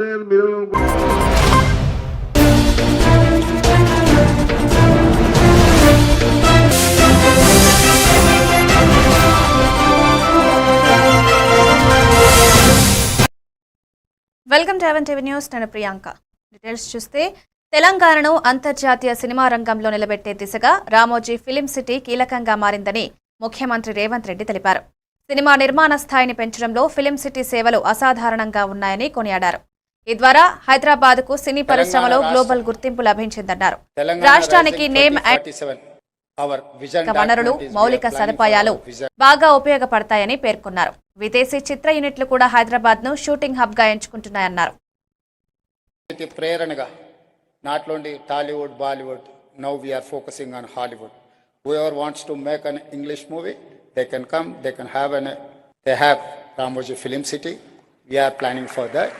Welcome to even TV news. నేను Priyanka. Details చూస్తే తెలంగాణను అంతర్జాతీయ సినిమా రంగంలో నిలబెట్టే దిశగా రామోజీ ఫిలిం సిటీ కీలకంగా మారిందని ముఖ్యమంత్రి రేవంత్ రెడ్డి తెలిపారు. సినిమా నిర్మాణ స్థాయిని పెంచడంలో ఫిలిం సిటీ సేవలు అసాధారణంగా ఉన్నాయని కొనియాడారు. ఈ ద్వారా హైదరాబాద్కు సినీ పరిశ్రమలో గ్లోబల్ గుర్తింపు లభించిందన్నారు. రాష్ట్రానికి నేమ్ వనరులు, మౌలిక సదుపాయాలు బాగా ఉపయోగపడతాయని పేర్కొన్నారు. విదేశీ చిత్ర యూనిట్లు కూడా హైదరాబాద్ ను షూటింగ్ హబ్ గా ఎంచుకుంటున్నాయన్నారు. ప్రేరణగా not only Tollywood, Bollywood, now we are focusing on Hollywood. Whoever wants to make an English movie, they can come, they can have they have Ramoji Film City. We are planning for that.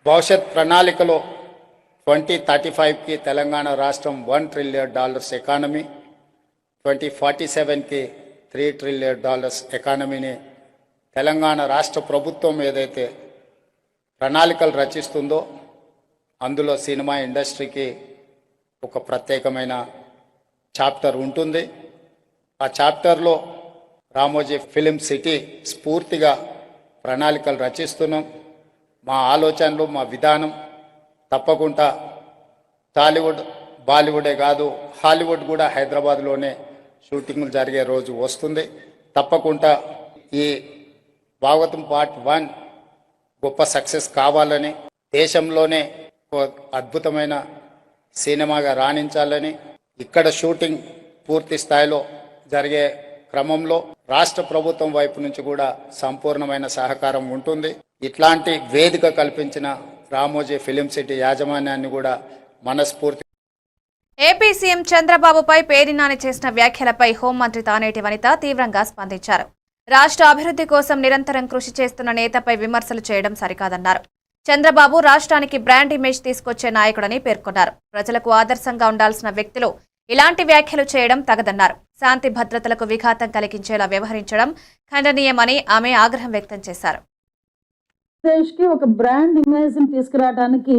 భవిష్యత్ ప్రణాళికలో 2035కి తెలంగాణ రాష్ట్రం $1 trillion economy, 2047కి $3 trillion ఎకానమీని Telangana రాష్ట్ర ప్రభుత్వం ఏదైతే ప్రణాళికలు రచిస్తుందో అందులో cinema ఇండస్ట్రీకి ఒక ప్రత్యేకమైన చాప్టర్ ఉంటుంది. ఆ చాప్టర్లో రామోజీ ఫిలిం సిటీ స్ఫూర్తిగా ప్రణాళికలు రచిస్తున్నాం. మా ఆలోచనలు, మా విధానం తప్పకుండా టాలీవుడ్, బాలీవుడే కాదు హాలీవుడ్ కూడా హైదరాబాద్లోనే షూటింగ్లు జరిగే రోజు వస్తుంది. తప్పకుండా ఈ భాగవతం పార్ట్ 1 గొప్ప సక్సెస్ కావాలని, దేశంలోనే అద్భుతమైన సినిమాగా రాణించాలని, ఇక్కడ షూటింగ్ పూర్తి స్థాయిలో జరిగే క్రమంలో రాష్ట్ర ప్రభుత్వం వైపు నుంచి కూడా సంపూర్ణమైన సహకారం ఉంటుంది. ఇట్లాంటి వేదిక కల్పించిన రామోజీ ఫిలిం సిటీ యాజమాన్యాన్ని కూడా మనస్ఫూర్తి. ఏపీ సీఎం చంద్రబాబుపై పేర్ని నాని చేసిన వ్యాఖ్యలపై హోంమంత్రి తానేటి వనిత తీవ్రంగా స్పందించారు. రాష్ట్ర అభివృద్ధి కోసం నిరంతరం కృషి చేస్తున్న నేతపై విమర్శలు చేయడం సరికాదన్నారు. చంద్రబాబు రాష్ట్రానికి బ్రాండ్ ఇమేజ్ తీసుకొచ్చే నాయకుడని పేర్కొన్నారు. ప్రజలకు ఆదర్శంగా ఉండాల్సిన వ్యక్తులు ఇలాంటి వ్యాఖ్యలు చేయడం తగదన్నారు. శాంతి భద్రతలకు విఘాతం కలిగించేలా వ్యవహరించడం ఖండనీయమని ఆమె ఆగ్రహం వ్యక్తం చేశారు. దేశ్కి ఒక బ్రాండ్ ఇమేజ్ తీసుకురావడానికి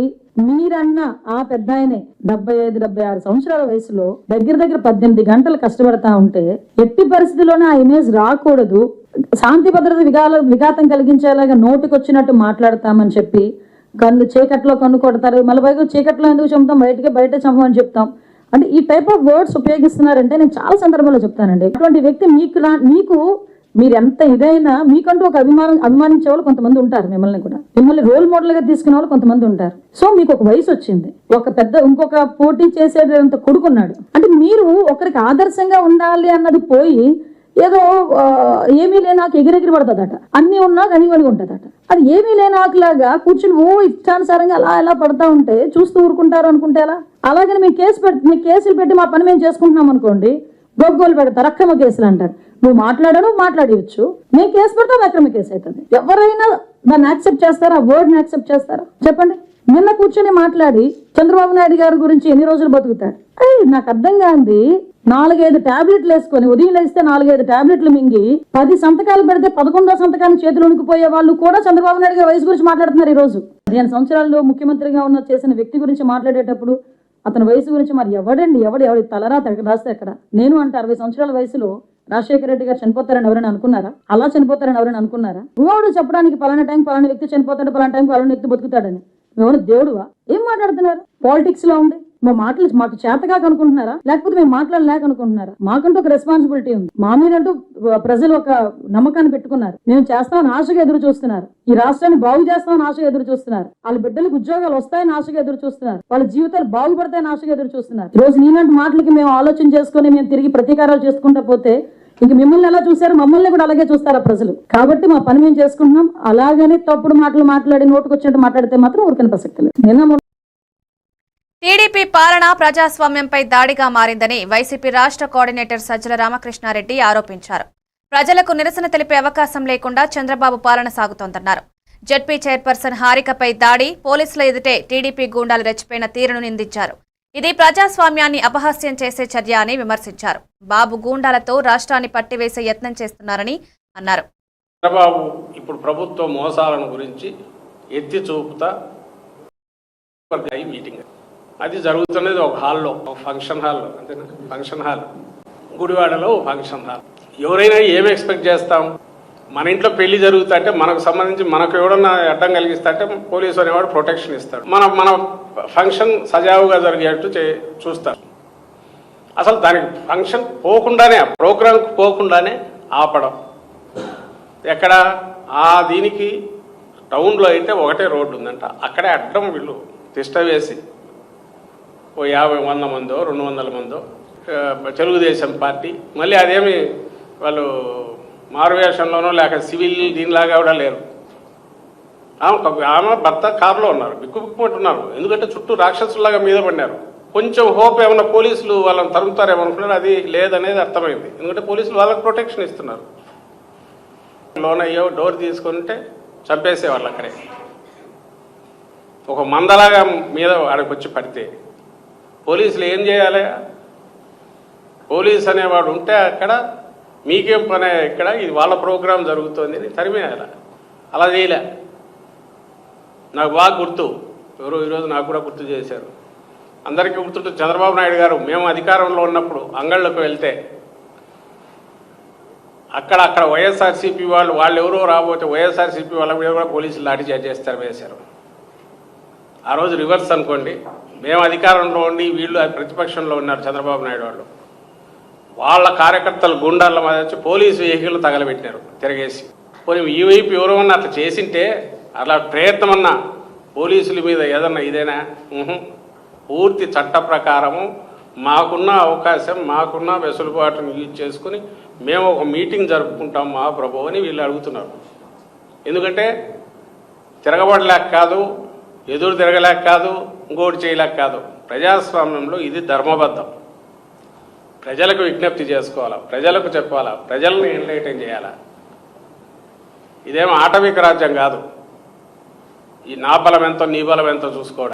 మీరన్న ఆ పెద్ద ఆయనే 75-76 సంవత్సరాల వయసులో దగ్గర 18 గంటలు కష్టపడతా ఉంటే ఎట్టి పరిస్థితిలోనే ఆ ఇమేజ్ రాకూడదు, శాంతి భద్రత విఘాతం కలిగించేలాగా నోటికొచ్చినట్టు మాట్లాడతామని చెప్పి చీకట్లో కన్ను కొడతారు, మళ్ళీ పైగా చీకట్లో ఎందుకు చంపుతాం, బయట చంపమని చెప్తాం అంటే ఈ టైప్ ఆఫ్ వర్డ్స్ ఉపయోగిస్తున్నారంటే నేను చాలా సందర్భాల్లో చెప్తానండి. అటువంటి వ్యక్తి మీకు మీరు ఎంత ఇదైనా మీకంటూ ఒక అభిమానించే వాళ్ళు కొంతమంది ఉంటారు, మిమ్మల్ని రోల్ మోడల్ గా తీసుకునే వాళ్ళు కొంతమంది ఉంటారు. సో మీకు ఒక వయసు వచ్చింది, ఇంకొక పోటీ చేసేంత కొడుకున్నాడు అంటే మీరు ఒకరికి ఆదర్శంగా ఉండాలి అన్నది పోయి ఏదో ఏమీ లేనాకు ఎగిరెగిరి పడుతుందట, అన్ని ఉన్నా కనివని ఉంటుందట. అది ఏమీ లేనాకులాగా కూర్చుని ఇష్టానుసారంగా అలా పడతా ఉంటే చూస్తూ ఊరుకుంటారు అనుకుంటే ఎలా? అలాగని మీకు కేసులు పెట్టి మా పని మేము చేసుకుంటున్నాం అనుకోండి, గొగ్గోలు పెడతారు, అక్రమ కేసులు అంటారు. నువ్వు మాట్లాడవచ్చు, నేను కేసు పెడతాం, అక్రమ కేసు అవుతుంది. ఎవరైనా దాన్ని యాక్సెప్ట్ చేస్తారా? ఆ వర్డ్ని యాక్సెప్ట్ చేస్తారా? చెప్పండి. నిన్న కూర్చొని మాట్లాడి చంద్రబాబు నాయుడు గారి గురించి ఎన్ని రోజులు బతుకుతాడు? నాకు అర్థం కాంది, 4-5 టాబ్లెట్లు వేసుకొని ఉదయం లేస్తే 4-5 టాబ్లెట్లు మింగి 10 సంతకాలు పెడితే 11వ సంతకాన్ని చేతులు ఉనికిపోయే వాళ్ళు కూడా చంద్రబాబు నాయుడు గారి వయసు గురించి మాట్లాడుతున్నారు. ఈ రోజు 15 సంవత్సరాల్లో ముఖ్యమంత్రిగా చేసిన వ్యక్తి గురించి మాట్లాడేటప్పుడు అతని వయసు గురించి మరి ఎవడి తలరా రాస్తే ఎక్కడ? నేను అంటే 60 సంవత్సరాల వయసులో రాజశేఖర రెడ్డి గారు చనిపోతారని ఎవరైనా అనుకున్నారా? అలా చనిపోతారని ఎవరైనా అనుకున్నారా? నువ్వు చెప్పడానికి పలానా టైం పలానా వ్యక్తి చనిపోతాడు, పలానా టైం పలానా వ్యక్తి బతుకుతాడని నువ్వు దేవుడువా? ఏం మాట్లాడుతున్నారు? పాలిటిక్స్ లో ఉండి మా మాటలు మాకు చేతగా అనుకుంటున్నారా, లేకపోతే మేము మాట్లాడలేక అనుకుంటున్నారా? మాకంటూ ఒక రెస్పాన్సిబిలిటీ ఉంది. మా మీదంటూ ప్రజలు ఒక నమ్మకాన్ని పెట్టుకున్నారు. మేము చేస్తామని ఆశగా ఎదురు చూస్తున్నారు. ఈ రాష్ట్రాన్ని బాగు చేస్తామని ఆశగా ఎదురు చూస్తున్నారు. వాళ్ళ బిడ్డలకు ఉద్యోగాలు వస్తాయని ఆశగా ఎదురు చూస్తున్నారు. వాళ్ళ జీవితాలు బాగుపడతాయని ఆశగా ఎదురు చూస్తున్నారు. ఈ రోజు నీలాంటి మాటలకి మేము ఆలోచన చేసుకుని మేము తిరిగి ప్రతీకారాలు చేసుకుంటా పోతే ఇంక మిమ్మల్ని ఎలా చూసారో మమ్మల్ని కూడా అలాగే చూస్తారా ప్రజలు? కాబట్టి మా పని మేము చేసుకుంటున్నాం. అలాగనే తప్పుడు మాటలు మాట్లాడి నోటుకొచ్చినట్టు మాట్లాడితే మాత్రం ఊరికనే ప్రసక్తి లేదు. టీడీపీ పాలన ప్రజాస్వామ్యంపై దాడిగా మారిందని వైసీపీ రాష్ట్ర కోఆర్డినేటర్ సజ్జల రామకృష్ణారెడ్డి ఆరోపించారు. ప్రజలకు నిరసన తెలిపే అవకాశం లేకుండా చంద్రబాబు పాలన సాగుతోందన్నారు. జెడ్పీ చైర్పర్సన్ హారికపై దాడి, పోలీసుల ఎదుటే టీడీపీ గూండాలు రెచ్చిపోయిన తీరును నిందించారు. ఇది ప్రజాస్వామ్యాన్ని అపహాస్యం చేసే చర్య అని విమర్శించారు. బాబు గూండాలతో రాష్ట్రాన్ని పట్టివేసే యత్నం చేస్తున్నారని అన్నారు. చంద్రబాబు ఇప్పుడు ప్రభుత్వ మోసాలను గురించి ఎత్తి చూపుతా మీటింగ్ అది జరుగుతున్నది ఒక హాల్లో, ఒక ఫంక్షన్ హాల్, అంతేనా? ఫంక్షన్ హాల్, గుడివాడలో ఫంక్షన్ హాల్. ఎవరైనా ఏమి ఎక్స్పెక్ట్ చేస్తాం? మన ఇంట్లో పెళ్లి జరుగుతుంటే మనకు సంబంధించి మనకు ఎవడన్నా అడ్డం కలిగిస్తే పోలీసు అనేవాడు ప్రొటెక్షన్ ఇస్తాడు. మన ఫంక్షన్ సజావుగా జరిగేట్టు చూస్తారు. అసలు దానికి ఫంక్షన్ పోకుండానే, ప్రోగ్రాంకి పోకుండానే ఆపడం. ఎక్కడ దీనికి టౌన్లో అయితే ఒకటే రోడ్డు ఉందంట, అక్కడే అడ్డం వీళ్ళు తిష్ట వేసి ఓ 50-100 మందో 200 మందో తెలుగుదేశం పార్టీ, మళ్ళీ అదేమి వాళ్ళు మారువేషంలోనో లేక సివిల్ దీనిలాగా కూడా లేరు. ఆమె భర్త కారులో ఉన్నారు, బిక్కుబిక్కుమంటున్నారు. ఎందుకంటే చుట్టూ రాక్షసులాగా మీద పడినారు. కొంచెం హోప్ ఏమన్నా పోలీసులు వాళ్ళని తరుముతారేమో అనుకున్నారు, అది లేదనేది అర్థమైంది. ఎందుకంటే పోలీసులు వాళ్ళకి ప్రొటెక్షన్ ఇస్తున్నారు. లోన్ అయ్యో డోర్ తీసుకుంటే చంపేసేవాళ్ళు అక్కడే. ఒక మందలాగా మీద ఆడికి వచ్చి పడితే పోలీసులు ఏం చేయాలి? పోలీస్ అనేవాడు ఉంటే అక్కడ మీకేం పని, ఇక్కడ ఇది వాళ్ళ ప్రోగ్రాం జరుగుతుంది అని తరిమేయాల. అలా చేయలే. నాకు బాగా గుర్తు, ఎవరో ఈరోజు నాకు కూడా గుర్తు చేశారు. అందరికీ గుర్తుంటుంది, చంద్రబాబు నాయుడు గారు మేము అధికారంలో ఉన్నప్పుడు అంగళ్ళకు వెళ్తే అక్కడ వైఎస్ఆర్సీపీ వాళ్ళు ఎవరో రాబోతే వైఎస్ఆర్సీపీ వాళ్ళ మీద కూడా పోలీసులు లాఠీ చార్జ్ వేశారు. ఆ రోజు రివర్స్ అనుకోండి, మేము అధికారంలో ఉండి వీళ్ళు ప్రతిపక్షంలో ఉన్నారు చంద్రబాబు నాయుడు వాళ్ళు. వాళ్ళ కార్యకర్తలు గుండాల మీద వచ్చి పోలీసు వెహికల్ తగలబెట్టినారు తిరగేసి. పోనీ ఈ వైపు ఎవరన్నా అట్లా చేసింటే, అలా ప్రయత్నమన్నా పోలీసుల మీద ఏదన్నా ఇదేనా? పూర్తి చట్ట ప్రకారము మాకున్న అవకాశం, మాకున్న వెసులుబాటును యూజ్ చేసుకుని మేము ఒక మీటింగ్ జరుపుకుంటాం మా ప్రభు అని వీళ్ళు అడుగుతున్నారు. ఎందుకంటే తిరగబడలేక కాదు, ఎదురు తిరగలేక కాదు, ఇంకోటి చేయలేక కాదు. ప్రజాస్వామ్యంలో ఇది ధర్మబద్ధం. ప్రజలకు విజ్ఞప్తి చేసుకోవాలా, ప్రజలకు చెప్పాలా, ప్రజలను ఎన్లైటన్ చేయాలా. ఇదేమో ఆటవిక రాజ్యం కాదు. ఈ నా బలం ఎంతో నీ బలం ఎంతో చూసుకోవడం.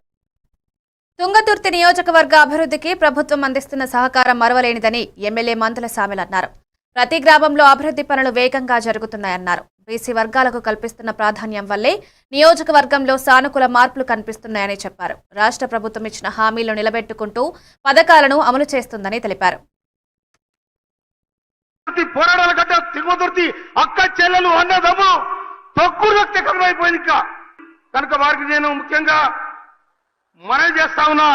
తుంగతుర్తి నియోజకవర్గ అభివృద్ధికి ప్రభుత్వం అందిస్తున్న సహకారం మరవలేనిదని ఎమ్మెల్యే మంతుల సామెల్ అన్నారు. ప్రతి గ్రామంలో అభివృద్ధి పనులు వేగంగా జరుగుతున్నాయన్నారు. బీసీ వర్గాలకు కల్పిస్తున్న ప్రాధాన్యం వల్లే నియోజకవర్గంలో సానుకూల మార్పులు కనిపిస్తున్నాయని చెప్పారు. రాష్ట్ర ప్రభుత్వం ఇచ్చిన హామీలు నిలబెట్టుకుంటూ పథకాలను అమలు చేస్తుందని తెలిపారు. పోరాడాల గడ్డ తుంగతుర్తి అక్క చెల్లెలు అన్నదమ్ములు తక్కువ వ్యక్తీకరణమైపోయింది. కనుక వారికి నేను ముఖ్యంగా మనవి చేస్తా ఉన్నా,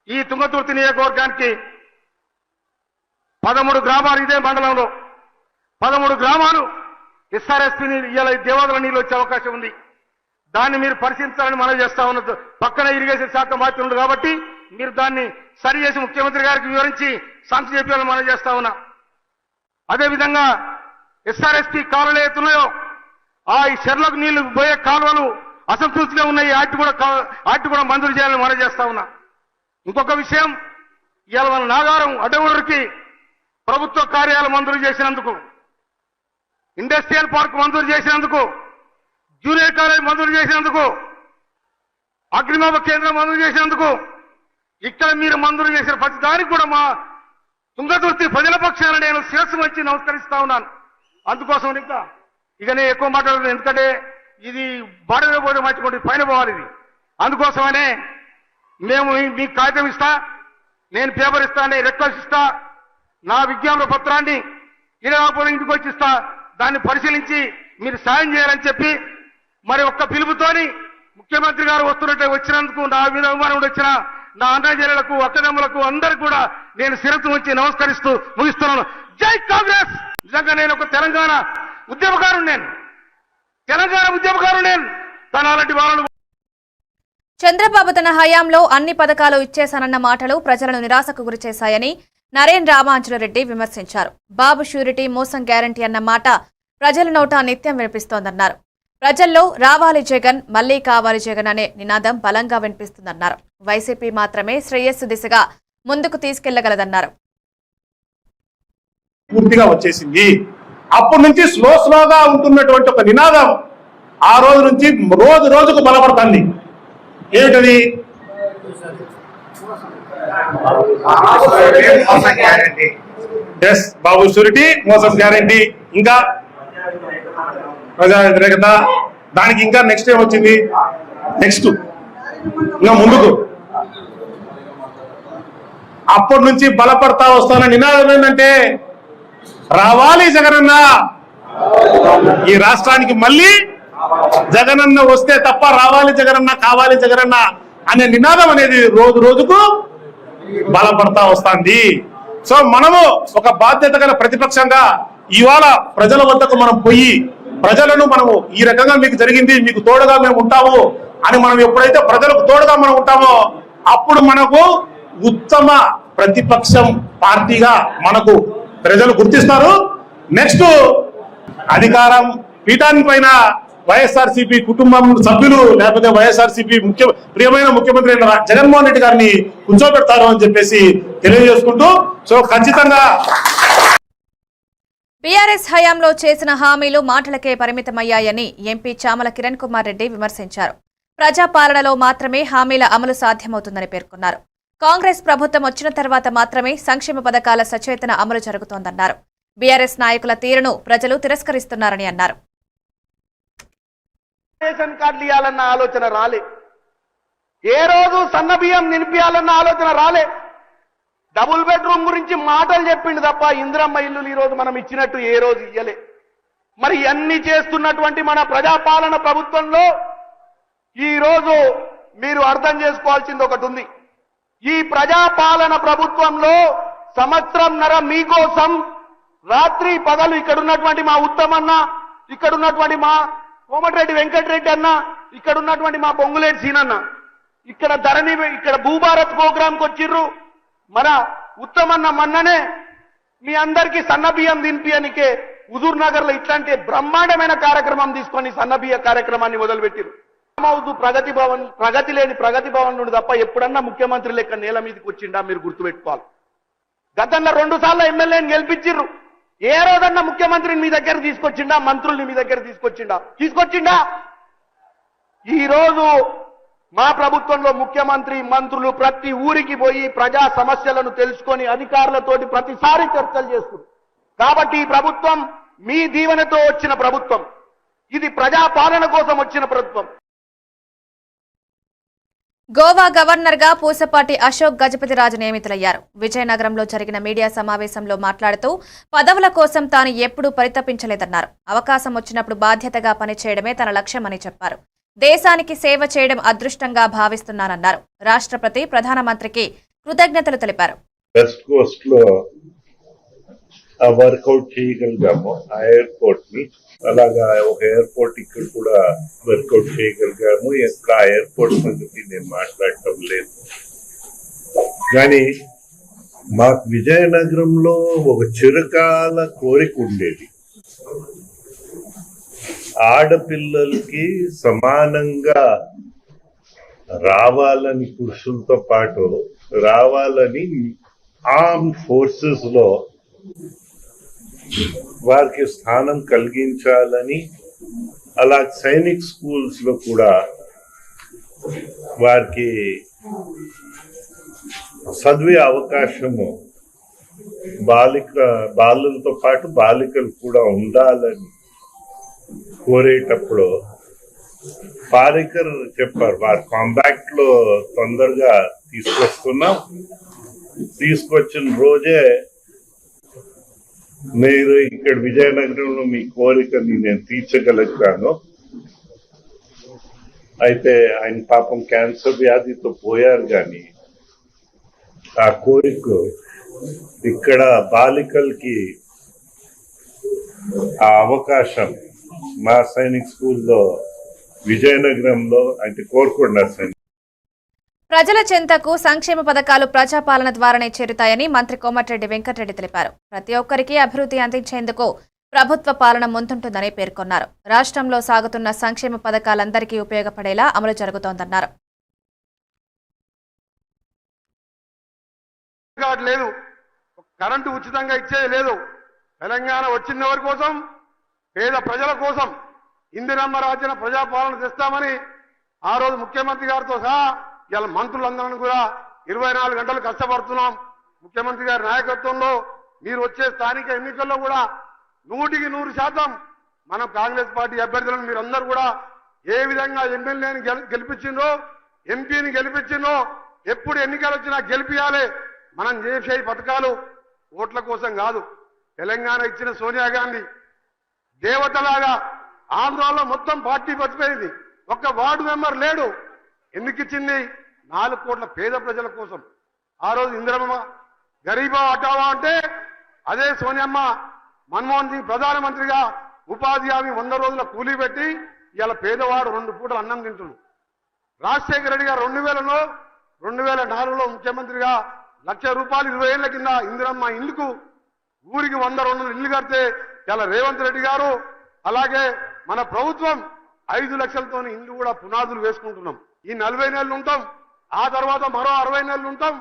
ఈ తుంగతుర్తి నియోజకవర్గానికి 13 గ్రామాలు, ఇదే మండలంలో 13 గ్రామాలు ఎస్ఆర్ఎస్పీ ఇలా దేవాదుల నీళ్ళు వచ్చే అవకాశం ఉంది. దాన్ని మీరు పరిశీలించాలని మనవి చేస్తా ఉన్నది. పక్కన ఇరిగేషన్ శాఖ మాత్రం ఉంది కాబట్టి మీరు దాన్ని సరి చేసి ముఖ్యమంత్రి గారికి వివరించి సంఖ్య చెప్పాలని మనవి చేస్తా ఉన్నా. అదేవిధంగా ఎస్ఆర్ఎస్పీ కాలువలు ఏతున్నాయో ఆ చెర్లకు నీళ్లు పోయే కాలువలు అసంతృప్తిగా ఉన్నాయి, వాటి కూడా మంజూరు చేయాలని మనం చేస్తా ఉన్నా. ఇంకొక విషయం, ఇవాళ మన నాగారం అడ్డగూడూరుకి ప్రభుత్వ కార్యాలయం మంజూరు చేసినందుకు, ఇండస్ట్రియల్ పార్క్ మంజూరు చేసినందుకు, జూనియర్ కాలేజ్ మంజూరు చేసినందుకు, అగ్నిమాప కేంద్రం మంజూరు చేసినందుకు, ఇక్కడ మీరు మంజూరు చేసిన ప్రతి దానికి కూడా మా తుంగతుర్తి ప్రజల పక్షాన నేను శిరస్సు వచ్చి నమస్కరిస్తా ఉన్నాను. అందుకోసం ఇక నేను ఎక్కువ మాట్లాడలేదు, ఎందుకంటే ఇది బాడలో పోతే మర్చిపోతే పైన పోవాలి. ఇది అందుకోసమనే మేము మీకు కాగితం ఇస్తా, నేను పేపర్ ఇస్తా, నేను రిక్వెస్ట్ ఇస్తా, నా విజ్ఞాపన పత్రాన్ని ఇరవై ఇంటికి వచ్చి ఇస్తా. దాన్ని పరిశీలించి మీరు సాయం చేయాలని చెప్పి మరి ఒక్క పిలుపుతోని ముఖ్యమంత్రి గారు వచ్చినందుకు నా మీద అభిమానం వచ్చిన నా అన్నజనులకు, అక్కదమ్ములకు అందరికీ కూడా నేను శిరస్సు వచ్చి నమస్కరిస్తూ ముగిస్తున్నాను. జై కాంగ్రెస్. నిజంగా నేను ఒక తెలంగాణ ఉద్యమకారుడు, తనాలంటి వాళ్ళను. చంద్రబాబు తన హయాంలో అన్ని పథకాలు ఇచ్చేశానన్న మాటలు ప్రజలను నిరాశకు గురిచేశాయని నరేన్ రామాంజులరెడ్డి విమర్శించారు. బాబు షూరిటీ, మోసం గ్యారంటీ అన్న మాట ప్రజల నోట నిత్యం వినిపిస్తోందన్నారు. ప్రజల్లో రావాలి జగన్, మళ్లీ కావాలి జగన్ అనే నినాదం బలంగా వినిపిస్తుందన్నారు. వైసీపీ మాత్రమే శ్రేయస్సు దిశగా ముందుకు తీసుకెళ్లగలదన్నారు. పూర్తిగా వచ్చేసింది. అప్పటి నుంచి స్లోగా ఉంటున్నటువంటి ఒక నినాదం ఆ రోజు నుంచి రోజుకు బలపడుతుంది. ఏమిటది? బాబు షూరిటీ, మోసం గ్యారంటీ, ఇంకా ప్రజా వ్యతిరేకత, దానికి ఇంకా నెక్స్ట్ ఏమొచ్చింది, నెక్స్ట్ ఇంకా ముందుకు అప్పటి నుంచి బలపడతా వస్తున్న నినాదం ఏంటంటే రావాలి జగనన్న, ఈ రాష్ట్రానికి మళ్ళీ జగనన్న వస్తే తప్ప రావాలి జగనన్న, కావాలి జగనన్న అనే నినాదం అనేది రోజు రోజుకు బలపడతా వస్తుంది. సో మనము ఒక బాధ్యత గల ప్రతిపక్షంగా ఇవాళ ప్రజల వద్దకు మనం పోయి ప్రజలను మనము ఈ రకంగా మీకు జరిగింది, మీకు తోడుగా మేము ఉంటాము అని మనం ఎప్పుడైతే ప్రజలకు తోడుగా మనం ఉంటామో అప్పుడు మనకు ఉత్తమ ప్రతిపక్షం పార్టీగా మనకు ప్రజలు గుర్తిస్తారు. నెక్స్ట్ అధికారం పీఠాన్ని పైన వైఎస్ఆర్సీపీ కుటుంబం సభ్యులు లేకపోతే వైఎస్ఆర్సీపీ ప్రియమైన ముఖ్యమంత్రి అయిన జగన్మోహన్ రెడ్డి గారిని కూర్చోబెడతారు అని చెప్పేసి తెలియజేసుకుంటూ, సో ఖచ్చితంగా బీఆర్ఎస్ హయాంలో చేసిన హామీలు మాటలకే పరిమితమయ్యాయని ఎంపీ చామల కిరణ్ కుమార్ రెడ్డి విమర్శించారు. ప్రజాపాలనలో మాత్రమే హామీల అమలు సాధ్యమవుతుందని పేర్కొన్నారు. కాంగ్రెస్ ప్రభుత్వం వచ్చిన తర్వాత మాత్రమే సంక్షేమ పథకాల సచేతన అమలు జరుగుతోందన్నారు. బీఆర్ఎస్ నాయకుల తీరును ప్రజలు తిరస్కరిస్తున్నారని అన్నారు. రేషన్ కార్డులు ఇవ్వాలన్న ఆలోచన రాలే, ఏ రోజు సన్న బియ్యం నింపియాలన్న ఆలోచన రాలే, డబుల్ బెడ్రూమ్ గురించి మాటలు చెప్పిండు తప్ప ఇందిరమ్మ ఇల్లులు ఈ రోజు మనం ఇచ్చినట్టు ఏ రోజు ఇయ్యలే. మరి అన్ని చేస్తున్నటువంటి మన ప్రజాపాలన ప్రభుత్వంలో ఈ రోజు మీరు అర్థం చేసుకోవాల్సింది ఒకటి ఉంది. ఈ ప్రజాపాలన ప్రభుత్వంలో సంవత్సరంన్నర మీకోసం రాత్రి పగలు ఇక్కడున్నటువంటి మా ఉత్తమన్న, ఇక్కడున్నటువంటి మా కోమటిరెడ్డి వెంకటరెడ్డి అన్న, ఇక్కడున్నటువంటి మా పొంగులేటి సీనన్న, ఇక్కడ ధరణి, ఇక్కడ భూభారత్ ప్రోగ్రాంకి వచ్చిర్రు. మన ఉత్తమన్న మన్ననే మీ అందరికీ సన్నబియ్యం దింపియనికే హుజూర్ నగర్ లో ఇట్లాంటి బ్రహ్మాండమైన కార్యక్రమం తీసుకొని సన్నబియ్య కార్యక్రమాన్ని మొదలుపెట్టిరు. ప్రగతి లేని ప్రగతి భవన్ నుండి తప్ప ఎప్పుడన్నా ముఖ్యమంత్రి లెక్క నేల మీదకి వచ్చిండా మీరు గుర్తుపెట్టుకోవాలి. గతంలో 2 సార్లు ఎమ్మెల్యేని గెలిపించిర్రు. ఏ రోజన్నా ముఖ్యమంత్రిని మీ దగ్గర తీసుకొచ్చిండా, మంత్రుల్ని మీ దగ్గర తీసుకొచ్చిండా? ఈ రోజు మా ప్రభుత్వంలో ముఖ్యమంత్రి, మంత్రులు ప్రతి ఊరికి పోయి ప్రజా సమస్యలను తెలుసుకొని అధికారులతోటి ప్రతిసారి చర్చలు చేస్తున్నారు. కాబట్టి ఈ ప్రభుత్వం మీ దీవెనతో వచ్చిన ప్రభుత్వం, ఇది ప్రజాపాలన కోసం వచ్చిన ప్రభుత్వం. గోవా గవర్నర్ గా పూసపాటి అశోక్ గజపతిరాజు నియమితులయ్యారు. విజయనగరంలో జరిగిన మీడియా సమావేశంలో మాట్లాడుతూ పదవుల కోసం తాను ఎప్పుడూ పరితపించలేదన్నారు. అవకాశం వచ్చినప్పుడు బాధ్యతగా పనిచేయడమే తన లక్ష్యమని చెప్పారు. దేశానికి సేవ చేయడం అదృష్టంగా భావిస్తున్నారన్నారు. రాష్ట్రపతి, ప్రధానమంత్రికి కృతజ్ఞతలు తెలిపారు. వెస్ట్ కోస్ట్ లో వర్కౌట్ చేయగలిగాము ఆ ఎయిర్పోర్ట్ ని, అలాగా ఒక ఎయిర్పోర్ట్ ఇక్కడ కూడా వర్కౌట్ చేయగలిగాము. ఎక్కడ ఆ ఎయిర్పోర్ట్ సంగతి నేను మాట్లాడటం లేదు, కానీ మాకు విజయనగరంలో ఒక చిరకాల కోరిక ఉండేది. ఆడపిల్లలకి సమానంగా రావాలని, పురుషులతో పాటు రావాలని ఆర్మ్డ్ ఫోర్సెస్ లో వారికి స్థానం కలిగించాలని, అలా సైనిక్ స్కూల్స్ లో కూడా వారికి చదివే అవకాశము బాలులతో పాటు బాలికలు కూడా ఉండాలని కోరేటప్పుడు పారికర్ చెప్పారు, వారి కాంపాక్ట్ లో తొందరగా తీసుకొచ్చిన రోజే మీరు ఇక్కడ విజయనగరంలో మీ కోరికని నేను తీర్చగలుగుతాను. అయితే ఆయన పాపం క్యాన్సర్ వ్యాధితో పోయారు, కానీ ఆ కోరిక ఇక్కడ బాలికలకి ఆ అవకాశం మా సైనిక్ స్కూల్లో విజయనగరంలో అంటే కోరుకొండ సైనిక్. ప్రజల చెంతకు సంక్షేమ పథకాలు ప్రజాపాలన ద్వారానే చేరుతాయని మంత్రి కోమటిరెడ్డి వెంకటరెడ్డి తెలిపారు. ప్రతి ఒక్కరికి అభివృద్ధి అందించేందుకు ప్రభుత్వ పాలన ముందుంటుందని పేర్కొన్నారు. రాష్ట్రంలో సాగుతున్న సంక్షేమ పథకాలందరికీ ఉపయోగపడేలా అమలు జరుగుతోందన్నారు. లేదు, కరెంటు ఉచితంగా ఇచ్చేది లేదు. తెలంగాణ వచ్చిన వారి కోసం, పేద ప్రజల కోసం ఇందిరమ్మ రాజ్యం ప్రజాపాలన తెస్తామని ఆ రోజు ముఖ్యమంత్రి గారితో సహా ఇలా మంత్రులందరినీ కూడా 24 గంటలు కష్టపడుతున్నాం. ముఖ్యమంత్రి గారి నాయకత్వంలో మీరు వచ్చే స్థానిక ఎన్నికల్లో కూడా 100% మనం కాంగ్రెస్ పార్టీ అభ్యర్థులను మీరందరూ కూడా ఏ విధంగా ఎమ్మెల్యేని గెలిపించిందో, ఎంపీని గెలిపించిందో, ఎప్పుడు ఎన్నికలు వచ్చినా గెలిపియాలి. మనం చేసే పథకాలు ఓట్ల కోసం కాదు. తెలంగాణ ఇచ్చిన సోనియా గాంధీ దేవతలాగా ఆంధ్రాలో మొత్తం పార్టీ పచ్చిపోయింది. ఒక్క వార్డు మెంబర్ లేడు. ఎందుకు ఇచ్చింది? 4 కోట్ల పేద ప్రజల కోసం. ఆ రోజు ఇందిరమ్మ గరీబా హటావా అంటే అదే సోనియమ్మ మన్మోహన్ సింగ్ ప్రధానమంత్రిగా ఉపాధి హామీ 100 రోజుల కూలీ పెట్టి ఇలా పేదవాడు 2 పూటలు అన్నం తింటున్నాడు. రాజశేఖర రెడ్డి గారు 2000లో 2004లో ముఖ్యమంత్రిగా ₹1,00,000 20 ఏళ్ల కింద ఇందిరమ్మ ఇల్లుకు ఊరికి 100-200 ఇల్లు కడితే ఇలా రేవంత్ రెడ్డి గారు అలాగే మన ప్రభుత్వం 5 లక్షలతో ఇల్లు కూడా పునాదులు వేసుకుంటున్నాం. ఈ 40 నెలలు ఉంటాం, ఆ తర్వాత మరో 60 నెలలు ఉంటాం.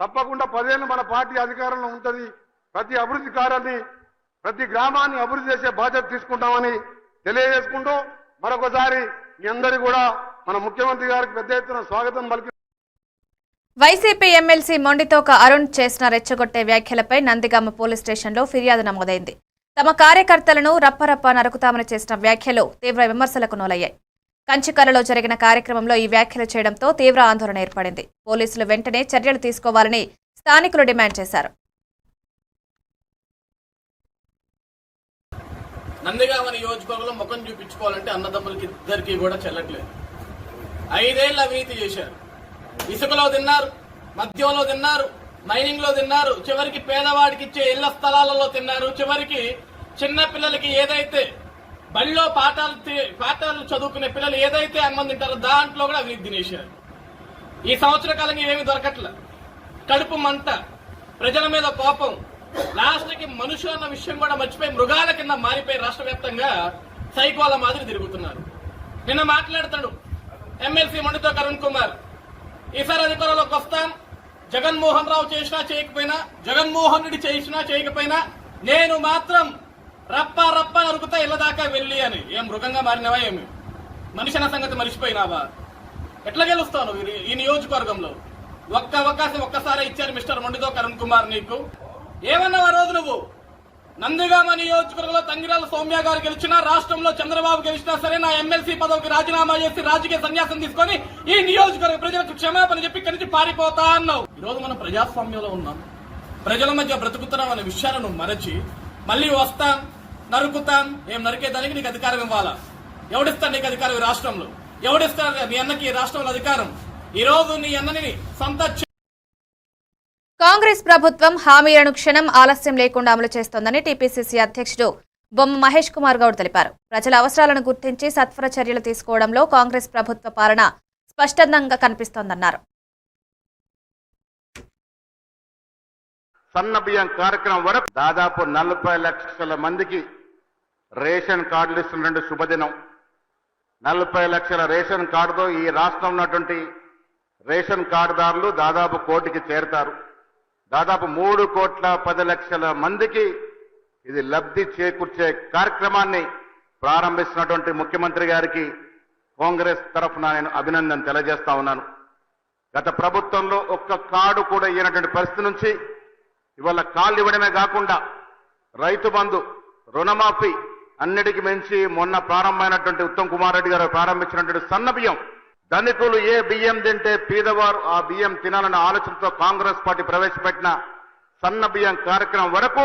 తప్పకుండా 10 ఏళ్ళు మన పార్టీ అధికారంలో ఉంటుంది. ప్రతి అభివృద్ధి కార్యాన్ని, ప్రతి గ్రామాన్ని అభివృద్ధి చేసే బాధ్యత తీసుకుంటామని తెలియజేసుకుంటూ మరొకసారి మీ అందరికీ కూడా మన ముఖ్యమంత్రి గారికి పెద్ద ఎత్తున స్వాగతం పలికి. వైసీపీ ఎమ్మెల్సీ మొండితోక అరుణ్ చేసిన రెచ్చగొట్టే వ్యాఖ్యలపై నందిగామ పోలీస్ స్టేషన్లో ఫిర్యాదు నమోదైంది. తమ కార్యకర్తలను రప్పరప్ప నరుకుతామని చేసిన వ్యాఖ్యలు తీవ్ర విమర్శలకు నోలయ్యాయి. కంచికర్రలో జరిగిన కార్యక్రమంలో ఈ వ్యాఖ్యలు చేయడంతో తీవ్ర ఆందోళన ఏర్పడింది. పోలీసులు వెంటనే చర్యలు తీసుకోవాలని స్థానికులు డిమాండ్ చేశారు. నందిగామ నియోజకవర్గంలో ముఖం చూపించుకోవాలంటే అన్నదమ్ములకి ఇద్దరికి కూడా చెల్లట్లేదు. 5 ఏళ్ళు అవినీతి చేశారు. ఇసుకలో తిన్నారు, మద్యంలో తిన్నారు, మైనింగ్ లో తిన్నారు, చివరికి పేదవాడికి ఇచ్చే ఇళ్ల స్థలాలలో తిన్నారు, చివరికి చిన్న పిల్లలకి ఏదైతే బడిలో పాఠాలు చదువుకునే పిల్లలు ఏదైతే అన్నం తింటారో దాంట్లో కూడా అవినీతి తినేశారు. ఈ సంవత్సర కాలంగా ఏమీ దొరకట్ల. కడుపు మంట, ప్రజల మీద కోపం, లాస్ట్ కి మనుషులు అన్న విషయం కూడా మర్చిపోయి మృగాల కింద మారిపోయి రాష్ట్ర వ్యాప్తంగా సైకోల మాదిరి తిరుగుతున్నారు. నిన్న మాట్లాడుతాడు ఎమ్మెల్సీ మొండితోక అరుణ్ కుమార్, ఈసారి అధికారంలోకి వస్తాం, జగన్మోహన్ రావు చేసినా చేయకపోయినా, జగన్మోహన్ రెడ్డి చేసినా చేయకపోయినా నేను మాత్రం రప్ప రప్ప నరుకుతా ఇళ్ల దాకా వెళ్ళి అని. ఏం మృగంగా మారినవా? ఏమి మనిషి అన్న సంగతి మరిచిపోయినావా? ఎట్లా గెలుస్తావు ఈ నియోజకవర్గంలో? ఒక్క అవకాశం ఒక్కసారి ఇచ్చారు మిస్టర్ మొండితోక అరుణ్ కుమార్. నీకు ఏమన్నావు ఆ రోజు? నువ్వు నందిగామ నియోజకవర్గంలో తంగిరాల సౌమ్య గారు గెలిచినా, రాష్ట్రంలో చంద్రబాబు గెలిచినా సరే నా ఎమ్మెల్సీ పదవికి రాజీనామా చేసి రాజకీయ సన్యాసం తీసుకొని ఈ నియోజకవర్గ ప్రజలకు క్షమాపణ చెప్పి ఇక్కడి నుంచి పారిపోతా అన్నావు. ఈ రోజు మనం ప్రజాస్వామ్యంలో ఉన్నాం, ప్రజల మధ్య బ్రతుకుతున్నాం అనే విషయాలను మరచి మళ్ళీ వస్తాం, నరుకుతాం. ఏం నరికేదానికి నీకు అధికారం ఇవ్వాలా? ఎవడిస్తాడు నీకు అధికారం ఈ రాష్ట్రంలో? ఎవడిస్తాడు నీ అన్నకి ఈ రాష్ట్రంలో అధికారం? ఈ రోజు నీ అన్నని సొంత కాంగ్రెస్ ప్రభుత్వం హామీలను క్షణం ఆలస్యం లేకుండా అమలు చేస్తోందని టీపీసీసీ అధ్యక్షుడు బొమ్మ మహేష్ కుమార్ గౌడ్ తెలిపారు. ప్రజల అవసరాలను గుర్తించి సత్వర చర్యలు తీసుకోవడంలో కాంగ్రెస్ ప్రభుత్వ పాలన స్పష్టంగా కనిపిస్తోందన్నారు. సన్న బియ్యం కార్యక్రమం వరకు దాదాపు 40 లక్షల మందికి రేషన్ కార్డులు ఇస్తున్న శుభదినం. 40 లక్షల రేషన్ కార్డుతో ఈ రాష్ట్రంలో ఉన్నటువంటి రేషన్ కార్డుదారులు దాదాపు 1 కోటికి చేరుతారు. దాదాపు 3,10,00,000 మందికి ఇది లబ్ధి చేకూర్చే కార్యక్రమాన్ని ప్రారంభిస్తున్నటువంటి ముఖ్యమంత్రి గారికి కాంగ్రెస్ తరఫున నేను అభినందన తెలియజేస్తా ఉన్నాను. గత ప్రభుత్వంలో ఒక్క కార్డు కూడా ఇవ్వనటువంటి పరిస్థితి నుంచి ఇవాళ కార్డు ఇవ్వడమే కాకుండా రైతు బంధు, రుణమాఫీ, అన్నిటికీ మించి మొన్న ప్రారంభమైనటువంటి ఉత్తమ్ కుమార్ రెడ్డి గారు ప్రారంభించినటువంటి సన్న బియ్యం, ధనికులు ఏ బియ్యం తింటే పేదవారు ఆ బియ్యం తినాలన్న ఆలోచనతో కాంగ్రెస్ పార్టీ ప్రవేశపెట్టిన సన్న బియ్యం కార్యక్రమం వరకు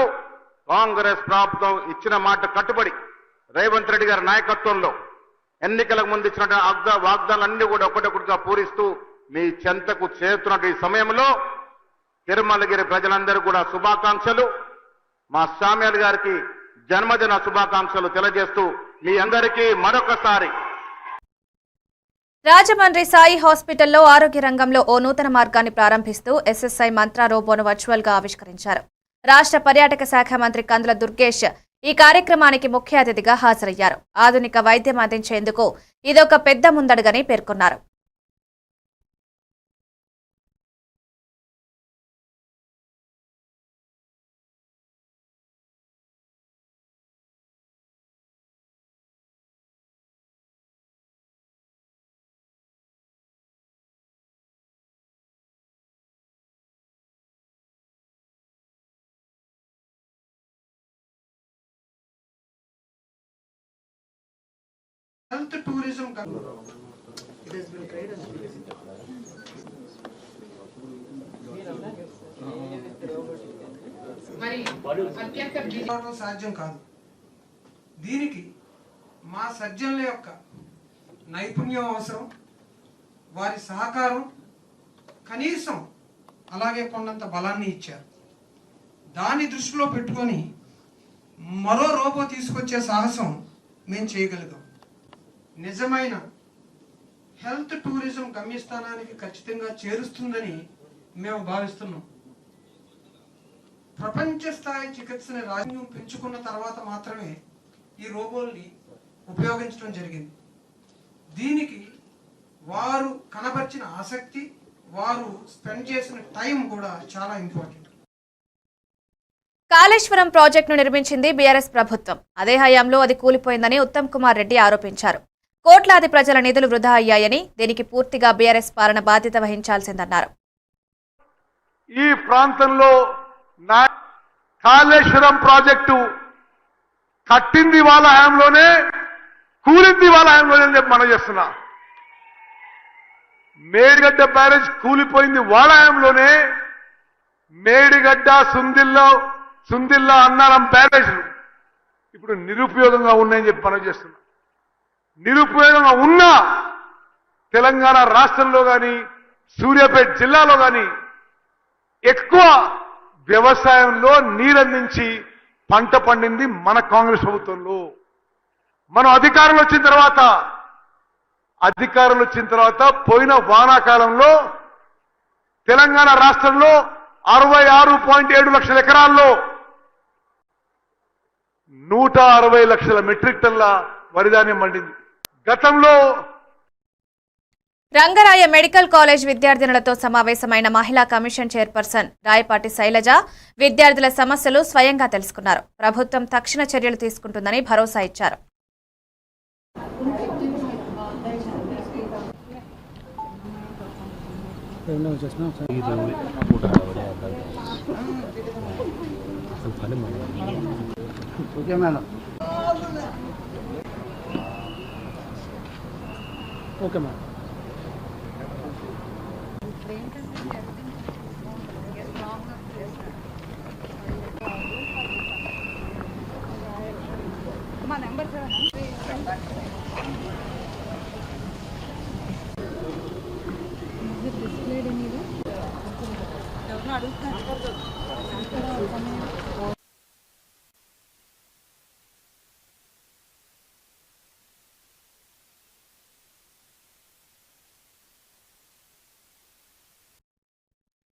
కాంగ్రెస్ ప్రభుత్వం ఇచ్చిన మాట కట్టుబడి రేవంత్ రెడ్డి గారి నాయకత్వంలో ఎన్నికలకు ముందు ఇచ్చినటువంటి వాగ్దానాలన్నీ కూడా ఒకటొకటిగా పూరిస్తూ మీ చెంతకు చేరుతున్న ఈ సమయంలో తిరుమలగిరి ప్రజలందరూ కూడా శుభాకాంక్షలు, మా సామ్యాల్ గారికి జన్మదిన శుభాకాంక్షలు తెలియజేస్తూ మీ అందరికీ మరొకసారి. రాజమండ్రి సాయి హాస్పిటల్లో ఆరోగ్య రంగంలో ఓ నూతన మార్గాన్ని ప్రారంభిస్తూ ఎస్ఎస్ఐ మంత్ర రోబోను వర్చువల్ గా ఆవిష్కరించారు. రాష్ట్ర పర్యాటక శాఖ మంత్రి కందుల దుర్గేష్ ఈ కార్యక్రమానికి ముఖ్య అతిథిగా హాజరయ్యారు. ఆధునిక వైద్యం అందించేందుకు ఇదొక పెద్ద ముందడుగని పేర్కొన్నారు. హెల్త్ టూరిజం సాధ్యం కాదు. దీనికి మా సర్జన్ల యొక్క నైపుణ్యం అవసరం, వారి సహకారం, కనీసం అలాగే కొండంత బలాన్ని ఇచ్చారు. దాన్ని దృష్టిలో పెట్టుకొని మరో రోబో తీసుకొచ్చే సాహసం మేము చేయగలిగాం. నిజమైన హెల్త్ టూరిజం గమ్యస్థానానికి ఖచ్చితంగా చేరుస్తుందని మేము భావిస్తున్నాం. ప్రపంచ స్థాయి చికిత్సని రాజ్యం పెంచుకున్న తర్వాత మాత్రమే ఈ రోబోల్ని ఉపయోగించడం జరిగింది. దీనికి వారు కనబర్చిన ఆసక్తి, వారు స్పెండ్ చేసిన టైం కూడా చాలా ఇంపార్టెంట్. కాళేశ్వరం ప్రాజెక్టును నిర్మించింది బీఆర్ఎస్ ప్రభుత్వం. అదే హయాంలో అది కూలిపోయిందని ఉత్తమ్ కుమార్ రెడ్డి ఆరోపించారు. కోట్లాది ప్రజల నిధులు వృధా అయ్యాయని, దీనికి పూర్తిగా బీఆర్ఎస్ పాలన బాధ్యత వహించాల్సిందన్నారు. ఈ ప్రాంతంలో కాళేశ్వరం ప్రాజెక్టు కట్టింది వాళ్ళ హయాంలోనే, కూలింది వాళ్ళ హయాంలోనే చెప్పి మనం చేస్తున్నా. మేడిగడ్డ బ్యారేజ్ కూలిపోయింది వాళ్ళ హయాంలోనే. మేడిగడ్డ, సుందిల్లా, అన్నారం బ్యారేజ్లు ఇప్పుడు నిరుపయోగంగా ఉన్నాయని చెప్పి మనం చేస్తున్నాం. నిరుపయోగంగా ఉన్నా తెలంగాణ రాష్ట్రంలో కానీ, సూర్యాపేట జిల్లాలో కానీ ఎక్కువ వ్యవసాయంలో నీరందించి పంట పండింది మన కాంగ్రెస్ ప్రభుత్వంలో. మనం అధికారంలో వచ్చిన తర్వాత పోయిన వానాకాలంలో తెలంగాణ రాష్ట్రంలో 66.7 లక్షల ఎకరాల్లో 160 లక్షల మెట్రిక్ టన్ల వరిధాన్యం పండింది. గతంలో రంగరాయ మెడికల్ కాలేజ్ విద్యార్థినులతో సమావేశమైన మహిళా కమిషన్ చైర్పర్సన్ రాయపాటి శైలజ విద్యార్థుల సమస్యలు స్వయంగా తెలుసుకున్నారు. ప్రభుత్వం తక్షణ చర్యలు తీసుకుంటుందని భరోసా ఇచ్చారు. Okay madam.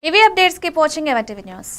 ఇవి అప్డేట్స్ కి వాచింగ్ ఎవర్ టీవీ న్యూస్.